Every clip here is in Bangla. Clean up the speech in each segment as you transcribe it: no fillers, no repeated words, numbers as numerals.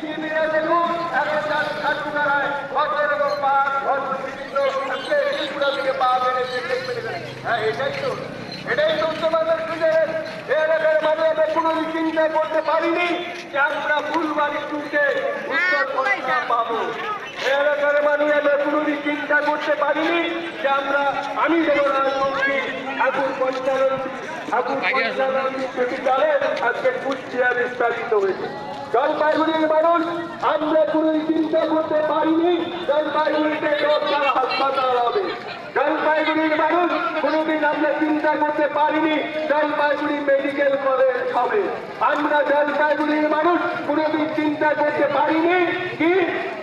শিবিরে দেখুন এখন ছাত্রীরায় কত রকম পাপ ধর্ম বিভিন্ন ত্রিপুরা থেকে পাপ এনেছে হ্যাঁ এটাই তো উচ্চমানের সুযোগ। এলাকার মানুষ আমরা কোনোদিন চিন্তা করতে পারিনি যে আমরা ফুলবাড়ি টুকে উত্তর পরিষেবা পাবো। এলাকার মানুষ আমরা কোনোদিন চিন্তা করতে পারিনি যে আমি জগন্নাথমন্ত্রী ঠাকুর পঞ্চানন আজকে কুষ্টিয়া বিস্তারিত হয়েছে। জলপাইগুড়ির মানুষ আমরা কোনোদিন চিন্তা করতে পারিনি জলপাইগুড়িতে হাসপাতাল হবে। জলপাইগুড়ির মানুষ কোনোদিন আমরা চিন্তা করতে পারিনি জলপাইগুড়ি মেডিকেল কলেজ হবে। আমরা জলপাইগুড়ির মানুষ কোনোদিন চিন্তা করতে পারিনি কি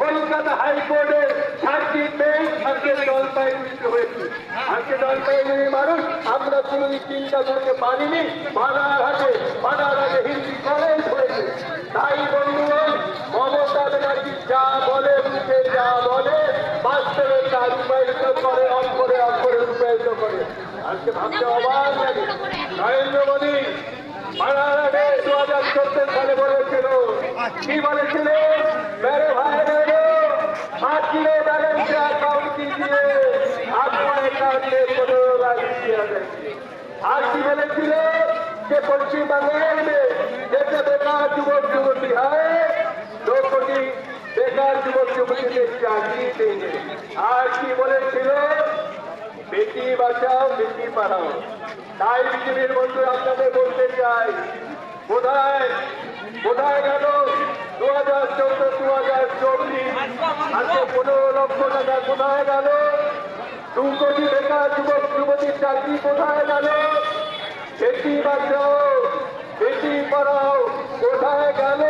কলকাতা হাইকোর্টের সার্কিট বেঞ্চ আজকে জলপাইগুড়িতে হয়েছে। আজকে জলপাইগুড়ির মানুষ আমরা কোনোদিন চিন্তা করতে পারিনি বানারহাটে হিন্দি কলেজ হয়েছে। তাই বন্ধুগণ, মমতা ব্যানার্জি যা বলে মুখে যা বলে বাস্তবে তা রূপায়িত করে, অক্ষরে অক্ষরে রূপায়িত করে। আজকে ভাবতে অবাক লাগে নরেন্দ্র মোদী বানারহাটে 2014 সালে বলেছিল, কি বলেছিল? মেরে ভাই মেরে 5 किलो बैलेंस अकाउंट कीजिए, आपको अकाउंट में 15 लाख दिया जाएगी। आज की বলেছিল যে পশ্চিম বাংলার যেটা বেকার যুবক যুবতী হয় 2 কোটি বেকার যুবক যুবতীদের চাকরি দেবে। আর কি বলেছিল? বেটি বাঁচাও বেটি পড়াও। তাই বিজেপির বন্ধু আপনাদের বলতে চাই, কোথায় গেল 2014-2024 আজকে 15 লক্ষ টাকা কোথায় গেল? 2 কোটি বেকার যুবক যুবতীর চাকরি কোথায় গেল? বেটি বাঁচাও বেটি পড়াও কোথায় গেল?